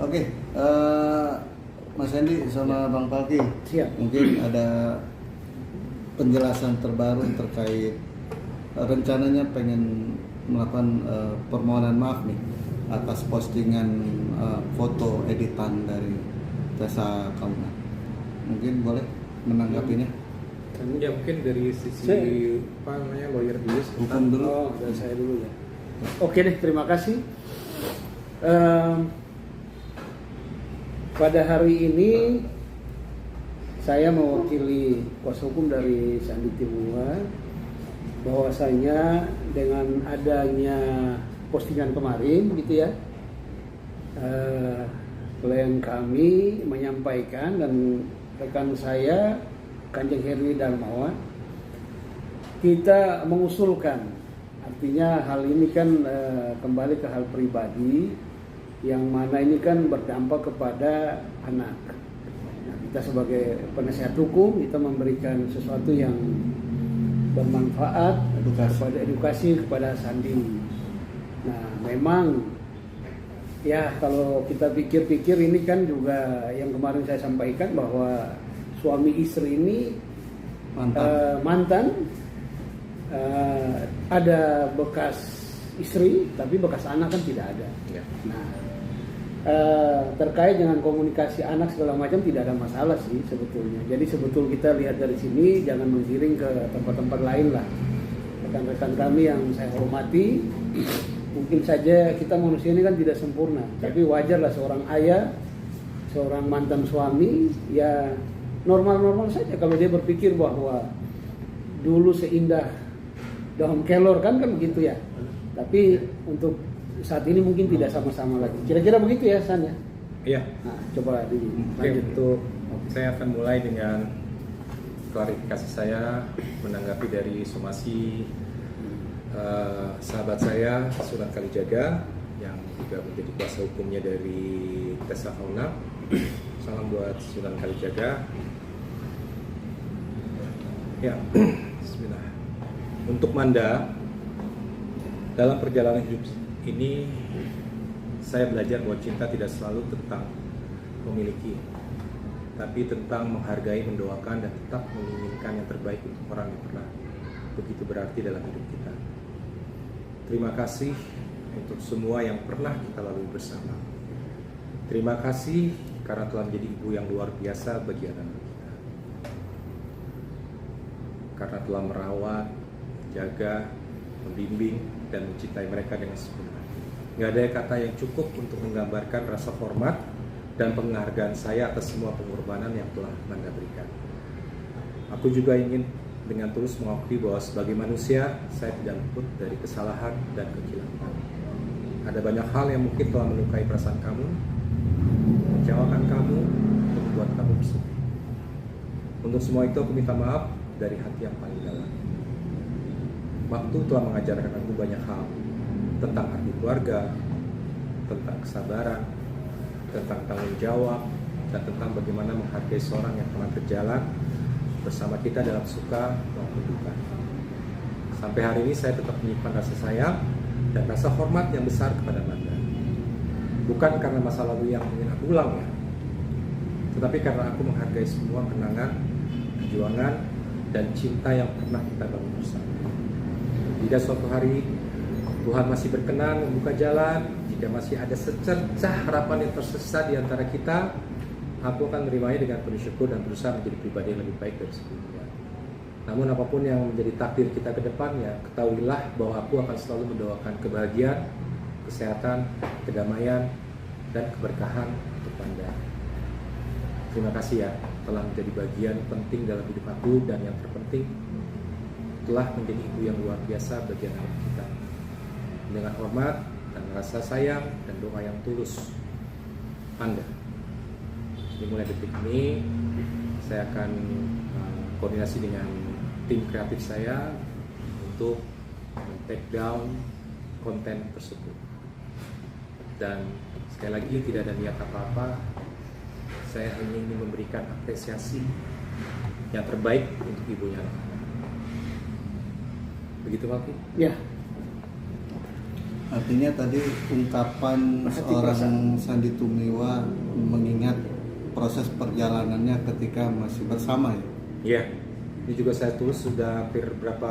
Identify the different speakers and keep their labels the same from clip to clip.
Speaker 1: Oke, Mas Hendy sama Bang Palki,
Speaker 2: Siap.
Speaker 1: mungkin ada penjelasan terbaru terkait rencananya pengen melakukan permohonan maaf nih atas postingan foto editan dari Tessa Kauna. Mungkin boleh menanggapinya?
Speaker 3: Ya mungkin dari sisi lawyer dulu.
Speaker 1: Hukum dulu.
Speaker 2: Oh, dari saya dulu ya. Oke deh, terima kasih. Pada hari ini saya mewakili kuasa hukum dari Sandi Tibuwa, bahwasanya dengan adanya postingan kemarin gitu ya, klien kami menyampaikan dan rekan saya Kanjeng Herwi Darmawan, kita mengusulkan, artinya hal ini kan kembali ke hal pribadi yang mana ini kan berdampak kepada anak. Nah, kita sebagai penasihat hukum kita memberikan sesuatu yang bermanfaat kepada edukasi kepada Sandi. Nah, memang ya kalau kita pikir-pikir ini kan juga yang kemarin saya sampaikan bahwa suami istri ini mantan ada bekas istri tapi bekas anak kan tidak ada.
Speaker 3: Ya.
Speaker 2: Nah, terkait dengan komunikasi anak segala macam tidak ada masalah sih sebetulnya. Jadi sebetul kita lihat dari sini, jangan menggiring ke tempat-tempat lain lah. Rekan-rekan kami yang saya hormati, mungkin saja kita manusia ini kan tidak sempurna, tapi wajar lah seorang ayah, seorang mantan suami ya normal-normal saja kalau dia berpikir bahwa dulu seindah daun kelor kan begitu ya. Tapi untuk saat ini mungkin tidak sama-sama lagi. Kira-kira begitu ya, San ya?
Speaker 3: Iya.
Speaker 2: Nah, coba
Speaker 3: Oke,
Speaker 2: dilanjut.
Speaker 3: untuk saya akan mulai dengan klarifikasi saya menanggapi dari somasi sahabat saya Sunan Kalijaga yang juga menjadi kuasa hukumnya dari Tessa Kauna. Salam buat Sunan Kalijaga. Ya, Bismillah. Untuk Manda, dalam perjalanan hidup ini saya belajar bahwa cinta tidak selalu tentang memiliki, tapi tentang menghargai, mendoakan, dan tetap menginginkan yang terbaik untuk orang yang pernah begitu berarti dalam hidup kita. Terima kasih untuk semua yang pernah kita lalui bersama. Terima kasih karena telah menjadi ibu yang luar biasa bagi anak-anak kita. Karena telah merawat, jaga, membimbing, dan mencintai mereka dengan sempurna. Nggak ada kata yang cukup untuk menggambarkan rasa hormat dan penghargaan saya atas semua pengorbanan yang telah Manda berikan. Aku juga ingin dengan tulus mengakui bahwa sebagai manusia, saya tidak luput dari kesalahan dan kekhilafan. Ada banyak hal yang mungkin telah melukai perasaan kamu, mengecewakan kamu, untuk membuat kamu bersedih. Untuk semua itu aku minta maaf dari hati yang paling dalam. Waktu telah mengajarkan aku banyak hal tentang arti keluarga, tentang kesabaran, tentang tanggung jawab, dan tentang bagaimana menghargai seorang yang pernah berjalan bersama kita dalam suka maupun duka. Sampai hari ini saya tetap menyimpan rasa sayang dan rasa hormat yang besar kepada Manda. Bukan karena masa lalu yang ingin aku ulang ya, tetapi karena aku menghargai semua kenangan, perjuangan, dan cinta yang pernah kita bangun bersama. Jika suatu hari Tuhan masih berkenan membuka jalan, jika masih ada secercah harapan yang tersesat di antara kita, aku akan menerimanya dengan penuh syukur dan berusaha menjadi pribadi yang lebih baik dari sebelumnya. Namun apapun yang menjadi takdir kita ke depannya, ketahuilah bahwa aku akan selalu mendoakan kebahagiaan, kesehatan, kedamaian, dan keberkahan untuk Anda. Terima kasih ya telah menjadi bagian penting dalam hidup aku, dan yang terpenting telah menjadi ibu yang luar biasa bagi anak kita. Dengan hormat dan rasa sayang dan doa yang tulus, Anda. Dimulai detik ini saya akan koordinasi dengan tim kreatif saya untuk take down konten tersebut. Dan sekali lagi tidak ada niat apa-apa, saya hanya ingin memberikan apresiasi yang terbaik untuk ibunya. Begitu Malki?
Speaker 2: Ya.
Speaker 1: Artinya tadi ungkapan
Speaker 2: Hati
Speaker 1: seorang Sandy Tumiwa mengingat proses perjalanannya ketika masih bersama ya.
Speaker 3: Iya, ini juga saya tulis sudah hampir berapa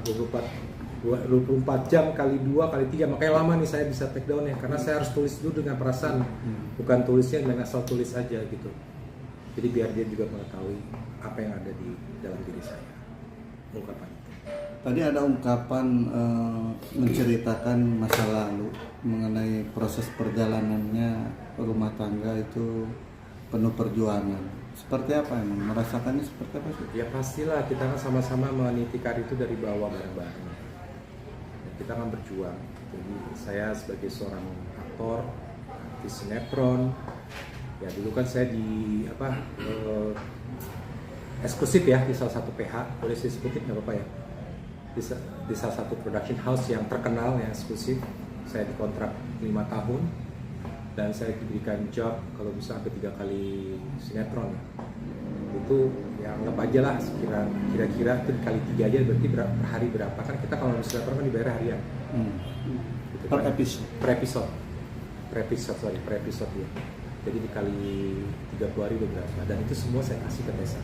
Speaker 3: 24 jam kali 2 kali 3, makanya lama nih saya bisa take down ya, karena saya harus tulis dulu dengan perasaan, bukan tulisnya dengan asal tulis aja gitu. Jadi biar dia juga mengetahui apa yang ada di dalam diri saya, ungkapan itu.
Speaker 1: Tadi ada ungkapan menceritakan masa lalu mengenai proses perjalanannya rumah tangga itu penuh perjuangan. Seperti apa emang? Merasakannya seperti apa sih?
Speaker 3: Ya pastilah, kita kan sama-sama meniti karir itu dari bawah bareng-bareng. Ya, kita kan berjuang. Jadi saya sebagai seorang aktor, artis sinetron, ya dulu kan saya di eksklusif ya di salah satu PH, boleh saya sebutin nggak apa-apa ya? Di salah satu production house yang terkenal yang eksklusif, saya dikontrak 5 tahun. Dan saya diberikan job kalau bisa sampai 3 kali sinetron ya. Itu ya anggap aja lah kira-kira itu dikali 3 aja berarti per hari berapa, kan kita kalau sinetron kan dibayar harian gitu,
Speaker 1: Per
Speaker 3: kan?
Speaker 1: episode.
Speaker 3: per episode ya. Jadi dikali 30 hari udah berapa, dan itu semua saya kasih ke Tessa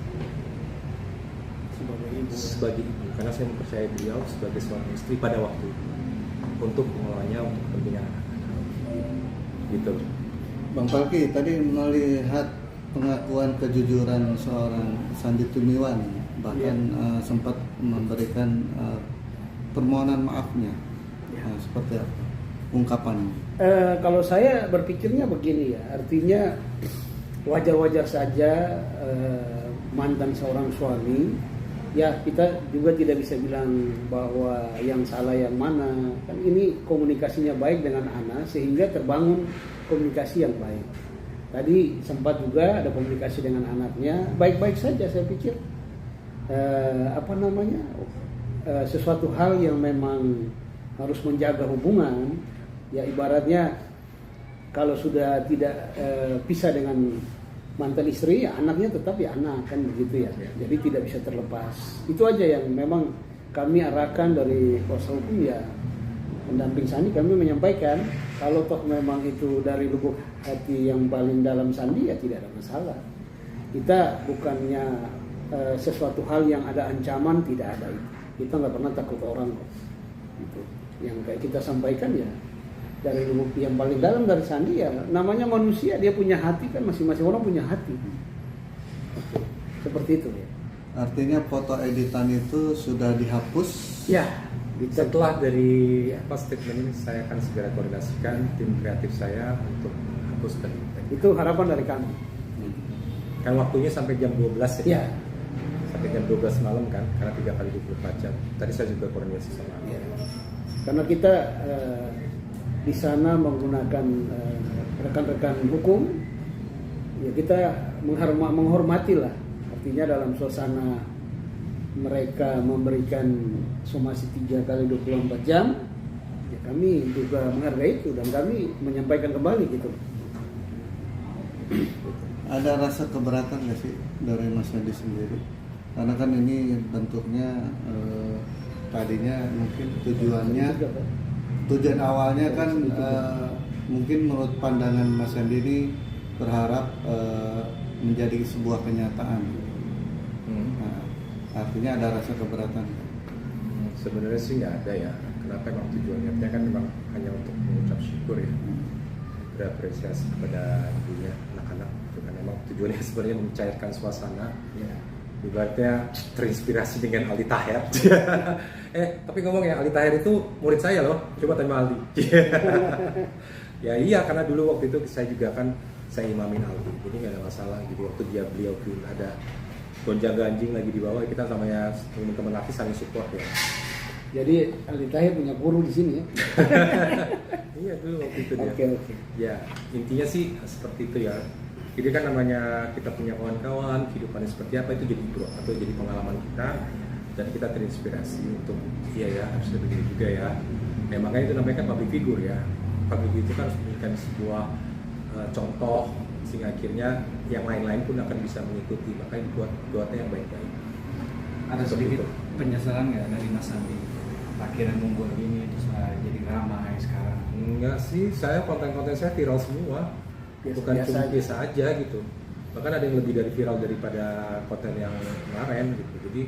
Speaker 3: sebagai ibu, karena saya mempercayai beliau sebagai seorang istri pada waktu itu untuk mengelolanya untuk kepentingan anak-anak gitu.
Speaker 1: Bang Palki, tadi melihat pengakuan kejujuran seorang Sandy Tumiwa, bahkan sempat memberikan permohonan maafnya. Nah, seperti apa ungkapannya?
Speaker 2: Kalau saya berpikirnya begini ya, artinya wajar-wajar saja mantan seorang suami, ya kita juga tidak bisa bilang bahwa yang salah yang mana, kan ini komunikasinya baik dengan anak sehingga terbangun komunikasi yang baik. Tadi sempat juga ada komunikasi dengan anaknya, baik-baik saja saya pikir. Sesuatu hal yang memang harus menjaga hubungan, ya ibaratnya kalau sudah tidak pisah dengan mantan istri, ya anaknya tetap ya anak, kan begitu ya. Jadi tidak bisa terlepas. Itu aja yang memang kami arahkan dari kuasa hukum ya. Pendamping Sandy kami menyampaikan kalau toh memang itu dari lubuk hati yang paling dalam Sandy, ya tidak ada masalah. Kita bukannya sesuatu hal yang ada ancaman, tidak ada itu. Kita nggak pernah takut orang kok. Gitu. Yang kayak kita sampaikan ya dari lubuk yang paling dalam dari Sandy, ya namanya manusia, dia punya hati, kan masing-masing orang punya hati. Seperti itu ya.
Speaker 1: Artinya foto editan itu sudah dihapus.
Speaker 2: Ya,
Speaker 3: setelah dari statement ini saya akan segera koordinasikan tim kreatif saya untuk hapus dan
Speaker 2: itu harapan dari kami.
Speaker 3: Kan waktunya sampai jam 12 ya.
Speaker 2: Ya.
Speaker 3: Sampai jam 12 malam kan, karena 3 kali 24 jam. Tadi saya juga koordinasi sama
Speaker 2: Ya. Karena kita di sana menggunakan rekan-rekan hukum, ya kita menghormati lah. Artinya dalam suasana mereka memberikan somasi 3 kali 24 jam, ya kami juga menghargai itu dan kami menyampaikan kembali gitu.
Speaker 1: Ada rasa keberatan nggak sih dari Mas Sandy sendiri? Karena kan ini bentuknya tadinya mungkin tujuan awalnya kan mungkin menurut pandangan Mas Sandy ini berharap menjadi sebuah kenyataan. Nah, artinya ada rasa keberatan.
Speaker 3: Sebenarnya sih nggak ada ya. Kenapa emang tujuannya kan memang hanya untuk mengucap syukur ya, berapresiasi kepada ibunya, anak-anak. Itu kan emang tujuannya sebenarnya mencairkan suasana. Ya. Ibaratnya terinspirasi dengan Aldi Taher. Tapi ngomong ya, Aldi Taher itu murid saya loh. Coba tanya Aldi. Ya iya, karena dulu waktu itu saya juga kan saya imamin Aldi. Jadi nggak ada masalah gitu. Waktu beliau pun ada gonjang ganjing lagi di bawah, kita sama ya teman-teman artis saling support ya.
Speaker 2: Jadi Aldi Taher punya guru di sini ya.
Speaker 3: Iya dulu waktu itu dia.
Speaker 2: Oke.
Speaker 3: Ya intinya sih seperti itu ya. Jadi kan namanya kita punya kawan-kawan, kehidupannya seperti apa itu jadi bro atau jadi pengalaman kita, dan kita terinspirasi untuk iya ya harus begini juga ya. Nah, makanya itu namanya kan public figure ya. Public itu kan harus memberikan sebuah contoh sehingga akhirnya yang lain-lain pun akan bisa mengikuti. Makanya buatnya yang baik-baik.
Speaker 4: Ada
Speaker 3: Seperti
Speaker 4: sedikit
Speaker 3: itu.
Speaker 4: penyesalan nggak dari Mas Sandy akhirnya membuat ini terus jadi ramai sekarang?
Speaker 3: Enggak sih, saya konten-konten saya viral semua, bukan cuma biasa aja gitu. Bahkan ada yang lebih dari viral daripada konten yang kemarin gitu. Jadi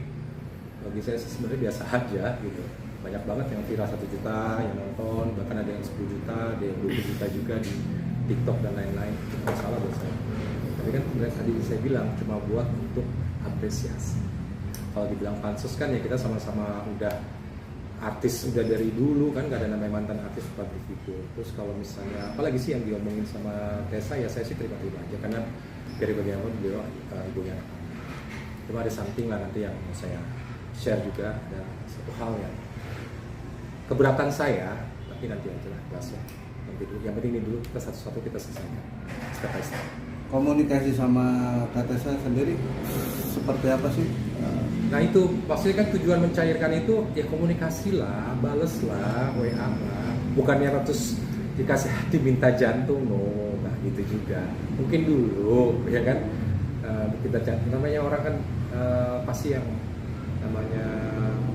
Speaker 3: bagi saya sih sebenarnya biasa aja gitu. Banyak banget yang viral 1 juta yang nonton, bahkan ada yang 10 juta, ada yang 20 juta juga di TikTok dan lain-lain. Itu masalah buat saya. Tapi kan sebenarnya tadi saya bilang cuma buat untuk apresiasi. Kalau dibilang pansus kan ya kita sama-sama udah artis udah dari dulu kan, nggak ada namanya mantan artis public figure. Terus kalau misalnya apalagi sih yang diomongin sama Tessa, ya saya sih terima-terima aja karena dari bagian beliau ibunya anak-anak. Cuma ada something lah nanti yang mau saya share juga, ada satu hal yang keberatan saya, tapi nanti aja lah bahasnya. Yang penting ini dulu kita satu-satu kita selesaikan step by step.
Speaker 1: Komunikasi sama Kak Tessa sendiri seperti apa sih?
Speaker 3: Nah itu maksudnya kan tujuan mencairkan itu ya komunikasi lah, bales lah, WA lah, bukannya terus dikasih hati minta jantung, no, nah gitu juga. Mungkin dulu ya kan kita namanya orang kan pasti yang namanya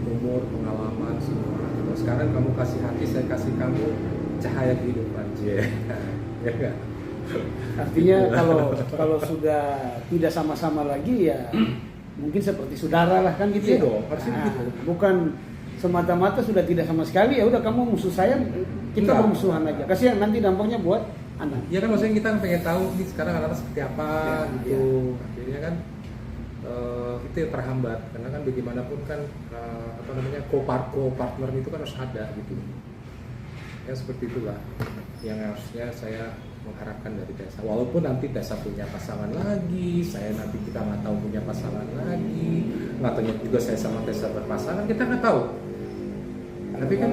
Speaker 3: umur, pengalaman semua. Kalau sekarang kamu kasih hati, saya kasih kamu cahaya kehidupan, ya enggak?
Speaker 2: Artinya kalau sudah tidak sama-sama lagi ya mungkin seperti saudara lah kan gitu
Speaker 3: Iya
Speaker 2: ya.
Speaker 3: dong, harusnya begitu.
Speaker 2: Bukan semata-mata sudah tidak sama sekali, ya udah kamu musuh saya, kita
Speaker 3: Enggak.
Speaker 2: bermusuhan aja. Kasihan nanti dampaknya buat anak.
Speaker 3: Ya kan maksudnya kita pengen tahu nih sekarang anak-anak seperti apa
Speaker 2: Ya,
Speaker 3: gitu. Akhirnya kan itu yang terhambat karena kan bagaimanapun kan apa namanya partner itu kan harus ada gitu. Ya seperti itulah yang harusnya saya mengharapkan dari Tessa. Walaupun nanti Tessa punya pasangan lagi, saya nanti kita nggak tahu punya pasangan lagi, nggak tahu juga saya sama Tessa berpasangan, kita nggak tahu. Tapi kan,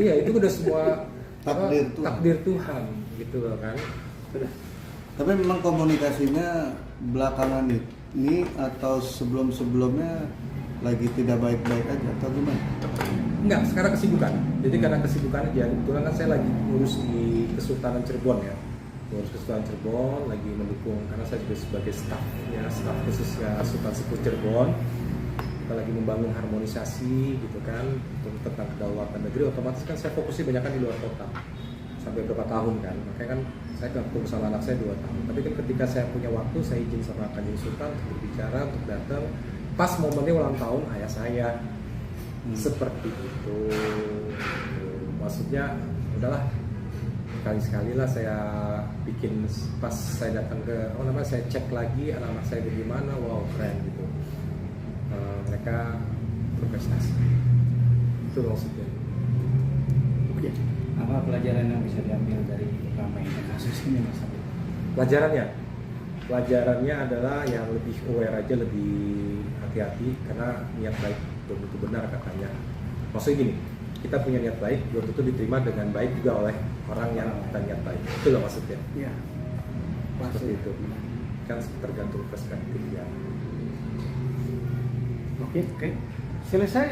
Speaker 3: iya itu udah semua takdir Tuhan gitu loh kan.
Speaker 1: Tapi memang komunikasinya belakangan ini atau sebelum-sebelumnya lagi tidak baik-baik aja atau gimana?
Speaker 3: Enggak, sekarang kesibukan. Jadi karena kesibukan aja, kebetulan kan saya lagi ngurus di Kesultanan Cirebon ya. Ngurus Kesultanan Cirebon, lagi mendukung karena saya juga sebagai staf khususnya Sultan Sepuh Cirebon. Kita lagi membangun harmonisasi gitu kan tentang kedaulatan negeri. Otomatis kan saya fokusnya banyak kan di luar kota sampai beberapa tahun kan. Makanya kan saya ketemu sama anak saya 2 tahun. Tapi kan ketika saya punya waktu, saya izin sama Kanjeng Sultan untuk berbicara, untuk datang. Pas momennya ulang tahun ayah saya. Seperti itu. Maksudnya udahlah sekali-sekali lah saya bikin pas saya datang ke saya cek lagi anak-anak saya bagaimana, wow keren gitu. Mereka berprestasi. Itu maksudnya.
Speaker 4: Oke. Apa pelajaran yang bisa diambil dari ramainya kasus ini Mas Habib?
Speaker 3: Pelajarannya adalah yang lebih aware aja, lebih hati-hati karena niat baik belum tentu benar katanya. Maksudnya gini, kita punya niat baik belum tentu diterima dengan baik juga oleh orang yang kita niat baik. Itu loh maksudnya.
Speaker 2: Iya.
Speaker 3: Seperti itu. Kan tergantung perspektif ya.
Speaker 2: Oke. Selesai.